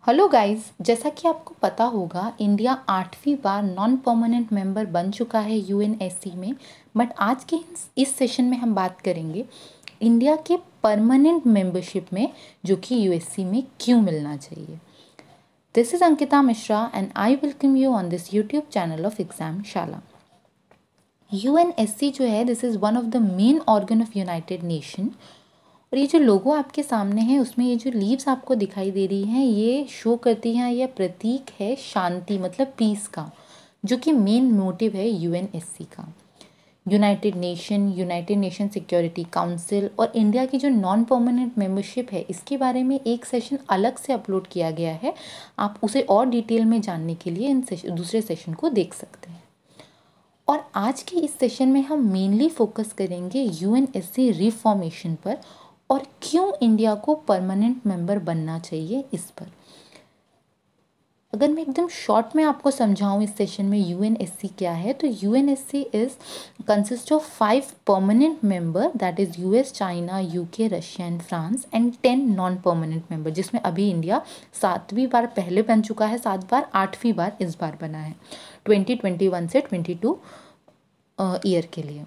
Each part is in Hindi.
हेलो गाइस, जैसा कि आपको पता होगा इंडिया 8वीं बार नॉन परमानेंट मेंबर बन चुका है यूएनएससी में। बट आज के इस सेशन में हम बात करेंगे इंडिया के परमानेंट मेंबरशिप में, जो कि यूएससी में क्यों मिलना चाहिए। This is Ankita Mishra and I welcome you on this YouTube channel of exam शाला। यूएनएससी जो है, this is one of the main organ of United nation. और ये जो लोगो आपके सामने है, उसमें ये जो लीव्स आपको दिखाई दे रही हैं, ये शो करती हैं, यह प्रतीक है शांति मतलब पीस का, जो कि मेन मोटिव है यूएनएससी का। यूनाइटेड नेशन सिक्योरिटी काउंसिल और इंडिया की जो नॉन परमानेंट मेंबरशिप है, इसके बारे में एक सेशन अलग से अपलोड किया गया है। आप उसे और डिटेल में जानने के लिए दूसरे सेशन को देख सकते हैं। और आज के इस सेशन में हम मेनली फोकस करेंगे यूएनएससी रिफॉर्मेशन पर और क्यों इंडिया को परमानेंट मेंबर बनना चाहिए इस पर। अगर मैं एकदम शॉर्ट में आपको समझाऊं इस सेशन में यूएनएससी क्या है, तो UNSC is consist of 5 permanent member, that is US, China, UK, Russia and France, and 10 non permanent member, जिसमें अभी इंडिया 7वीं बार पहले बन चुका है, 7 बार, 8वीं बार इस बार बना है 2021 से 22 ईयर के लिए।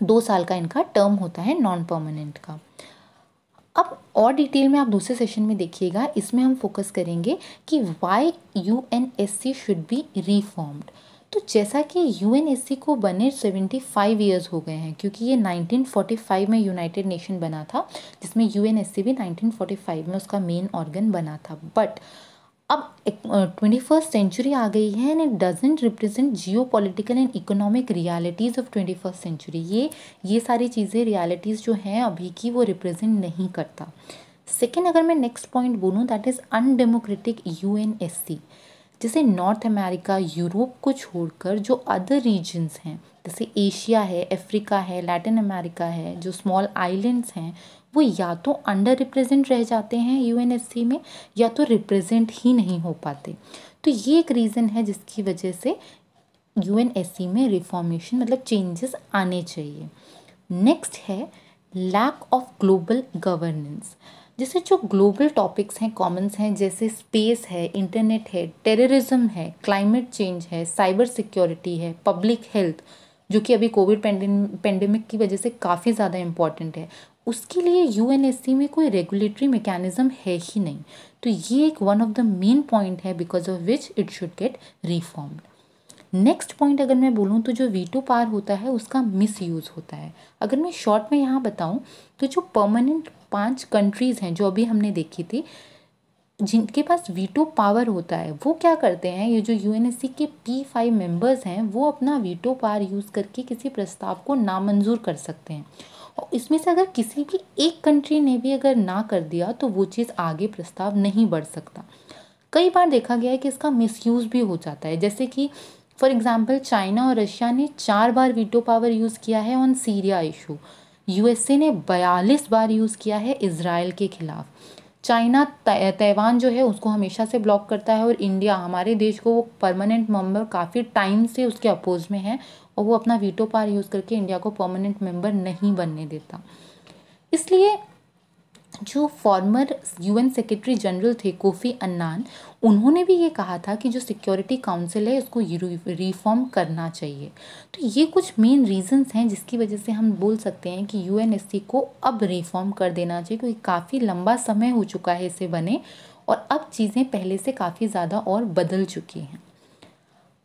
2 साल का इनका टर्म होता है नॉन परमानेंट का। अब और डिटेल में आप दूसरे सेशन में देखिएगा, इसमें हम फोकस करेंगे कि why UNSC should be reformed. तो जैसा कि यूएनएससी को बने 75 ईयर्स हो गए हैं, क्योंकि ये 1945 में यूनाइटेड नेशन बना था, जिसमें यूएनएससी भी 1945 में उसका मेन ऑर्गन बना था। बट अब 21st सेंचुरी आ गई है and it doesn't represent geopolitical and economic realities of 21st century. ये सारी चीज़ें रियलिटीज़ जो हैं अभी की, वो रिप्रेजेंट नहीं करता। सेकेंड, अगर मैं नेक्स्ट पॉइंट बोलूँ, दैट इज़ अनडेमोक्रेटिक यूएनएससी। जैसे नॉर्थ अमेरिका, यूरोप को छोड़कर जो अदर रीजन्स हैं, जैसे एशिया है, अफ्रीका है, लैटिन अमेरिका है, जो स्मॉल आइलैंड्स हैं, वो या तो अंडर रिप्रेजेंट रह जाते हैं यूएनएससी में, या तो रिप्रेजेंट ही नहीं हो पाते। तो ये एक रीज़न है जिसकी वजह से यूएनएससी में रिफॉर्मेशन मतलब चेंजेस आने चाहिए। नेक्स्ट है लैक ऑफ ग्लोबल गवर्नेंस। जैसे जो ग्लोबल टॉपिक्स हैं, कॉमन्स हैं, जैसे स्पेस है, इंटरनेट है, टेररिज्म है, क्लाइमेट चेंज है, साइबर सिक्योरिटी है, पब्लिक हेल्थ, जो कि अभी कोविड पेंडेमिक की वजह से काफ़ी ज़्यादा इम्पॉर्टेंट है, उसके लिए यूएनएससी में कोई रेगुलेटरी मैकेनिज्म है ही नहीं। तो ये एक one of the main point है because of which it should get reformed. Next point अगर मैं बोलूँ, तो जो वीटो पावर होता है उसका मिसयूज़ होता है। अगर मैं शॉर्ट में यहाँ बताऊँ, तो जो परमानेंट 5 कंट्रीज़ हैं जो अभी हमने देखी थी, जिनके पास वीटो पावर होता है, वो क्या करते हैं, ये जो यूएनएससी के P5 मेंबर्स हैं, वो अपना वीटो पावर यूज़ करके किसी प्रस्ताव को नामंजूर कर सकते हैं। और इसमें से अगर किसी भी एक कंट्री ने भी अगर ना कर दिया, तो वो चीज़ आगे प्रस्ताव नहीं बढ़ सकता। कई बार देखा गया है कि इसका मिसयूज़ भी हो जाता है, जैसे कि फॉर एग्जांपल चाइना और रशिया ने 4 बार वीटो पावर यूज़ किया है ऑन सीरिया इशू। यूएसए ने 42 बार यूज़ किया है इजराइल के खिलाफ। चाइना ताइवान जो है उसको हमेशा से ब्लॉक करता है, और इंडिया हमारे देश को वो परमानेंट मेंबर काफ़ी टाइम से उसके अपोज में है, और वो अपना वीटो पावर यूज़ करके इंडिया को परमानेंट मेंबर नहीं बनने देता। इसलिए जो फॉर्मर यूएन सेक्रेटरी जनरल थे कोफी अन्नान, उन्होंने भी ये कहा था कि जो सिक्योरिटी काउंसिल है उसको रिफॉर्म करना चाहिए। तो ये कुछ मेन रीजंस हैं जिसकी वजह से हम बोल सकते हैं कि यूएनएससी को अब रिफॉर्म कर देना चाहिए, क्योंकि काफ़ी लंबा समय हो चुका है इसे बने, और अब चीज़ें पहले से काफ़ी ज़्यादा और बदल चुकी हैं।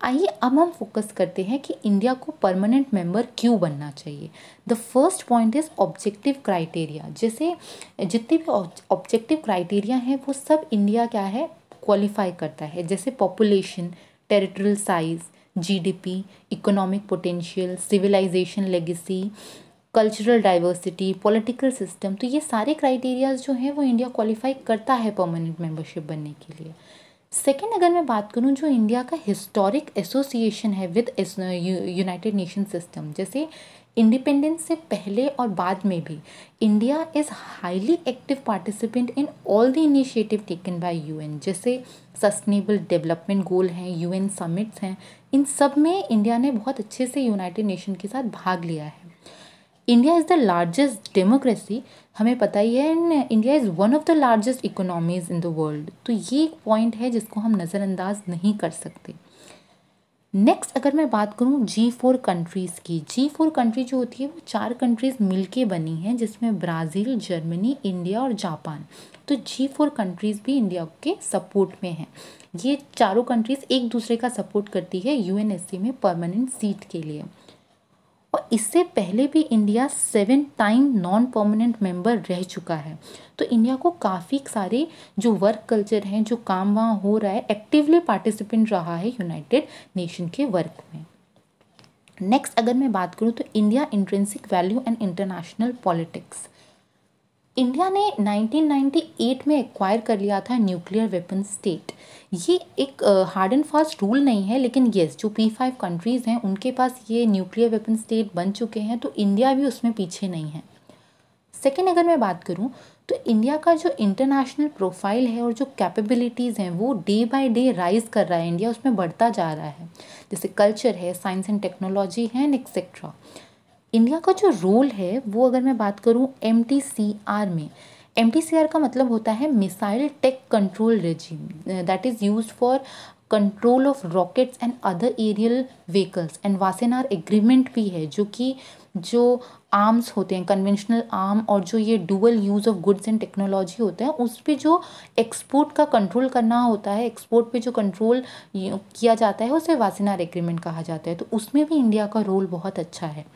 आइए अब हम फोकस करते हैं कि इंडिया को परमानेंट मेंबर क्यों बनना चाहिए। The first point is objective criteria. जैसे जितने भी ऑब्जेक्टिव क्राइटेरिया हैं, वो सब इंडिया क्या है, क्वालिफाई करता है। जैसे population, territorial size, GDP, economic potential, civilisation legacy, cultural diversity, political system. तो ये सारे क्राइटेरियाज जो हैं वो इंडिया क्वालिफाई करता है परमानेंट मेंबरशिप बनने के लिए। सेकेंड, अगर मैं बात करूं, जो इंडिया का हिस्टोरिक एसोसिएशन है विद यूनाइटेड नेशन सिस्टम, जैसे इंडिपेंडेंस से पहले और बाद में भी India is highly active participant in all the initiative taken by UN. जैसे सस्टेनेबल डेवलपमेंट गोल हैं, यूएन समिट्स हैं, इन सब में इंडिया ने बहुत अच्छे से यूनाइटेड नेशन के साथ भाग लिया है। India is the largest democracy, हमें पता ही है, and India is one of the largest economies in the world. तो ये एक पॉइंट है जिसको हम नज़रअंदाज नहीं कर सकते। नेक्स्ट अगर मैं बात करूँ G4 कंट्रीज़ की, G4 कंट्री जो होती है वो 4 कंट्रीज़ मिलके बनी हैं, जिसमें ब्राज़ील, जर्मनी, इंडिया और जापान। तो G4 कंट्रीज़ भी इंडिया के सपोर्ट में हैं। ये चारों कंट्रीज़ एक दूसरे का सपोर्ट करती है UNSC में परमानेंट सीट के लिए। और इससे पहले भी India 7 time non permanent member रह चुका है। तो इंडिया को काफ़ी सारे जो वर्क कल्चर हैं, जो काम वहाँ हो रहा है, एक्टिवली पार्टिसिपेंट रहा है यूनाइटेड नेशन के वर्क में। नेक्स्ट अगर मैं बात करूँ तो India intrinsic value and international politics. India ने 1998 में एक्वायर कर लिया था न्यूक्लियर वेपन स्टेट। ये एक हार्ड एंड फास्ट रूल नहीं है, लेकिन येस जो P5 कंट्रीज़ हैं उनके पास ये न्यूक्लियर वेपन स्टेट बन चुके हैं, तो इंडिया भी उसमें पीछे नहीं है। सेकेंड अगर मैं बात करूँ तो इंडिया का जो इंटरनेशनल प्रोफाइल है और जो कैपेबिलिटीज़ हैं वो डे बाय डे राइज कर रहा है, इंडिया उसमें बढ़ता जा रहा है। जैसे कल्चर है, साइंस एंड टेक्नोलॉजी है, एक्सेट्रा। इंडिया का जो रोल है वो अगर मैं बात करूँ MTCR में, MTCR का मतलब होता है missile tech control regime, that is used for control of rockets and other aerial vehicles. And Wassenaar agreement भी है, जो कि जो आर्म्स होते हैं, कन्वेंशनल आर्म और जो ये dual use of goods and technology होता है, उस पे जो एक्सपोर्ट का कंट्रोल करना होता है, एक्सपोर्ट पे जो कंट्रोल किया जाता है, उसे वासेनार एग्रीमेंट कहा जाता है। तो उसमें भी इंडिया का रोल बहुत अच्छा है।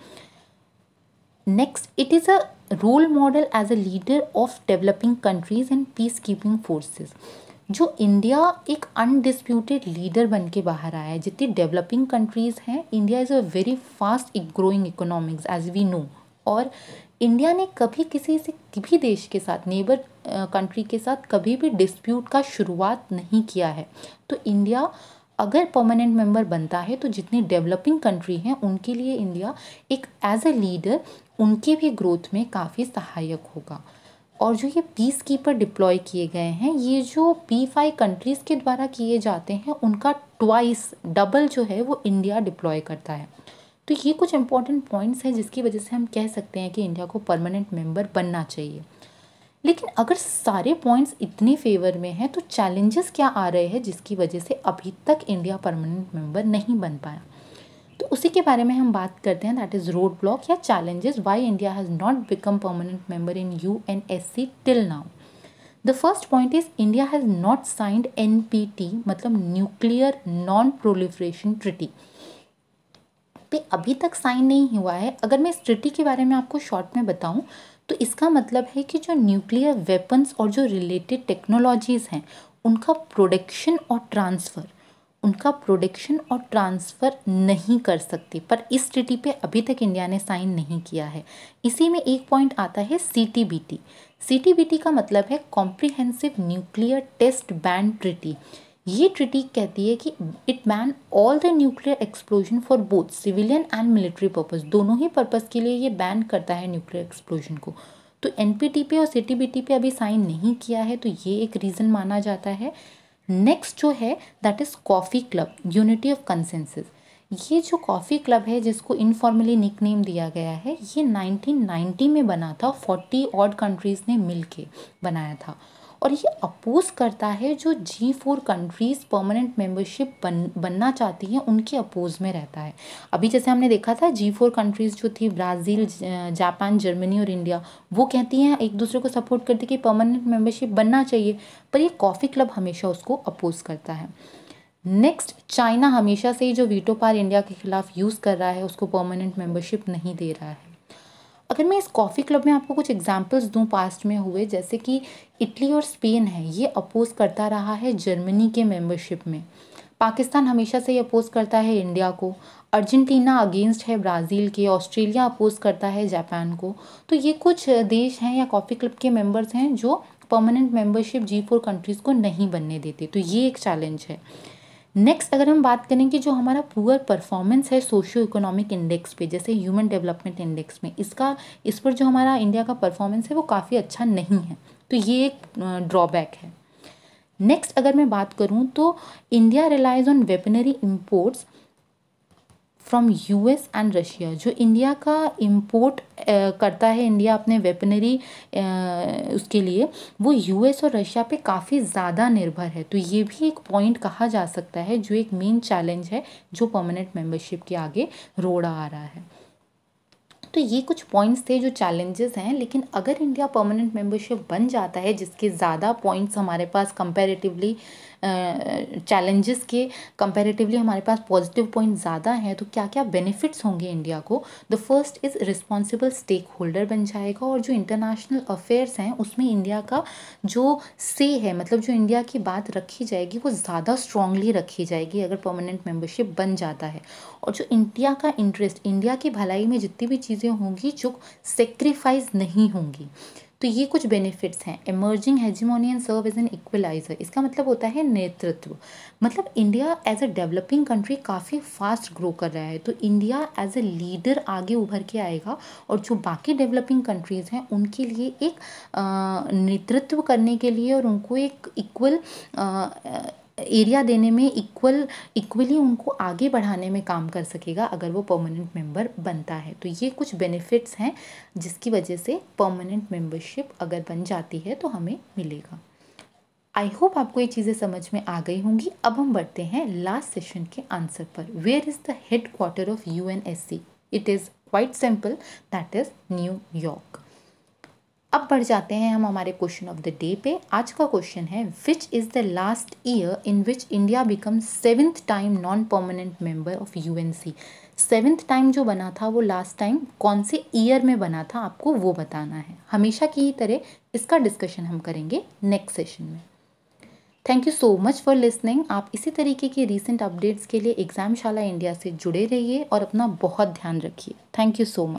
Next, it is a role model as a leader of developing countries and peacekeeping forces. जो इंडिया एक अनडिस्प्यूटेड लीडर बन के बाहर आया है। जितनी डेवलपिंग कंट्रीज़ हैं, India is a very fast growing economics as we know. और इंडिया ने कभी किसी से भी देश के साथ, नेबर कंट्री के साथ कभी भी डिस्प्यूट का शुरुआत नहीं किया है। तो इंडिया अगर परमानेंट मेंबर बनता है तो जितनी डेवलपिंग कंट्री हैं उनके लिए इंडिया एक एज अ लीडर उनके भी ग्रोथ में काफ़ी सहायक होगा। और जो ये पीस कीपर डिप्लॉय किए गए हैं, ये जो P5 कंट्रीज़ के द्वारा किए जाते हैं उनका ट्वाइस डबल जो है वो इंडिया डिप्लॉय करता है। तो ये कुछ इंपॉर्टेंट पॉइंट्स हैं जिसकी वजह से हम कह सकते हैं कि इंडिया को परमानेंट मेंबर बनना चाहिए। लेकिन अगर सारे पॉइंट्स इतने फेवर में हैं तो चैलेंजेस क्या आ रहे हैं जिसकी वजह से अभी तक इंडिया परमानेंट मेंबर नहीं बन पाया? तो उसी के बारे में हम बात करते हैं, दैट इज़ रोड ब्लॉक या challenges why India has not become permanent member in UNSC till now. The first point is India has not signed NPT, मतलब न्यूक्लियर नॉन प्रोलिफरेशन ट्रिटी पे अभी तक साइन नहीं हुआ है। अगर मैं इस ट्रिटी के बारे में आपको शॉर्ट में बताऊं तो इसका मतलब है कि जो न्यूक्लियर वेपन्स और जो रिलेटेड टेक्नोलॉजीज़ हैं उनका प्रोडक्शन और ट्रांसफ़र नहीं कर सकती। पर इस ट्रिटी पे अभी तक इंडिया ने साइन नहीं किया है। इसी में एक पॉइंट आता है CTBT। CTBT का मतलब है comprehensive nuclear test ban treaty. ये ट्रिटी कहती है कि it ban all the nuclear explosion for both civilian and military purpose, दोनों ही पर्पस के लिए ये बैन करता है न्यूक्लियर एक्सप्लोजन को। तो NPT पे और CTBT पे अभी साइन नहीं किया है, तो ये एक रीज़न माना जाता है। नेक्स्ट जो है that is coffee club unity of consensus. ये जो कॉफ़ी क्लब है जिसको इनफॉर्मली निक नेम दिया गया है, ये 1990 में बना था, 40 ऑड कंट्रीज़ ने मिलके बनाया था। और ये अपोज करता है जो G4 कंट्रीज़ परमानेंट मेंबरशिप बनना चाहती हैं, उनके अपोज में रहता है। अभी जैसे हमने देखा था G4 कंट्रीज़ जो थी ब्राज़ील, जापान, जर्मनी और इंडिया, वो कहती हैं एक दूसरे को सपोर्ट करती कि परमानेंट मेंबरशिप बनना चाहिए, पर ये कॉफ़ी क्लब हमेशा उसको अपोज करता है। नेक्स्ट, चाइना हमेशा से ही जो वीटो पावर इंडिया के खिलाफ यूज़ कर रहा है, उसको परमानेंट मेंबरशिप नहीं दे रहा है। अगर मैं इस कॉफ़ी क्लब में आपको कुछ एग्जांपल्स दूं पास्ट में हुए, जैसे कि इटली और स्पेन है, ये अपोज करता रहा है जर्मनी के मेंबरशिप में। पाकिस्तान हमेशा से ही अपोज करता है इंडिया को। अर्जेंटीना अगेंस्ट है ब्राज़ील के। ऑस्ट्रेलिया अपोज करता है जापान को। तो ये कुछ देश हैं या कॉफ़ी क्लब के मेंबर्स हैं जो परमानेंट मेंबरशिप G4 कंट्रीज़ को नहीं बनने देते। तो ये एक चैलेंज है। नेक्स्ट अगर हम बात करें कि जो हमारा पुअर परफॉर्मेंस है सोशियो इकोनॉमिक इंडेक्स पे, जैसे ह्यूमन डेवलपमेंट इंडेक्स में, इस पर जो हमारा इंडिया का परफॉर्मेंस है वो काफ़ी अच्छा नहीं है, तो ये एक ड्रॉबैक है। नेक्स्ट अगर मैं बात करूं तो India relies on weaponry imports from US and Russia. जो इंडिया का इंपोर्ट करता है इंडिया अपने वेपनरी उसके लिए, वो यूएस और रशिया पे काफ़ी ज़्यादा निर्भर है। तो ये भी एक पॉइंट कहा जा सकता है जो एक मेन चैलेंज है जो परमानेंट मेंबरशिप के आगे रोड़ा आ रहा है। तो ये कुछ पॉइंट्स थे जो चैलेंजेस हैं, लेकिन अगर इंडिया परमानेंट मेंबरशिप बन जाता है जिसके ज़्यादा पॉइंट्स हमारे पास कंपैरेटिवली चैलेंजेस के कंपैरेटिवली हमारे पास पॉजिटिव पॉइंट ज़्यादा हैं, तो क्या क्या बेनिफिट्स होंगे इंडिया को। The first is responsible stakeholder बन जाएगा, और जो इंटरनेशनल अफेयर्स हैं उसमें इंडिया का जो से है, मतलब जो इंडिया की बात रखी जाएगी वो ज़्यादा स्ट्रांगली रखी जाएगी अगर परमानेंट मेंबरशिप बन जाता है। और जो इंडिया का इंटरेस्ट, इंडिया की भलाई में जितनी भी चीज़ें होंगी जो सेक्रीफाइस नहीं होंगी, तो ये कुछ बेनिफिट्स हैं। Emerging hegemony and serve as an equaliser, इसका मतलब होता है नेतृत्व। मतलब India as a developing country काफ़ी फास्ट ग्रो कर रहा है, तो इंडिया एज ए लीडर आगे उभर के आएगा, और जो बाकी डेवलपिंग कंट्रीज़ हैं उनके लिए एक नेतृत्व करने के लिए और उनको एक इक्वल एरिया देने में, इक्वली उनको आगे बढ़ाने में काम कर सकेगा अगर वो परमानेंट मेंबर बनता है। तो ये कुछ बेनिफिट्स हैं जिसकी वजह से परमानेंट मेंबरशिप अगर बन जाती है तो हमें मिलेगा। आई होप आपको ये चीज़ें समझ में आ गई होंगी। अब हम बढ़ते हैं लास्ट सेशन के आंसर पर। Where is the headquarter of UNSC? It is quite simple, that is New York. अब बढ़ जाते हैं हम हमारे क्वेश्चन ऑफ द डे पे। आज का क्वेश्चन है, which is the last year in which India become 7th time non permanent member of UNC? 7th time जो बना था वो लास्ट टाइम कौन से ईयर में बना था, आपको वो बताना है। हमेशा की ही तरह इसका डिस्कशन हम करेंगे नेक्स्ट सेशन में। Thank you so much for listening. आप इसी तरीके की रीसेंट अपडेट्स के लिए एग्जामशाला इंडिया से जुड़े रहिए और अपना बहुत ध्यान रखिए। Thank you so much.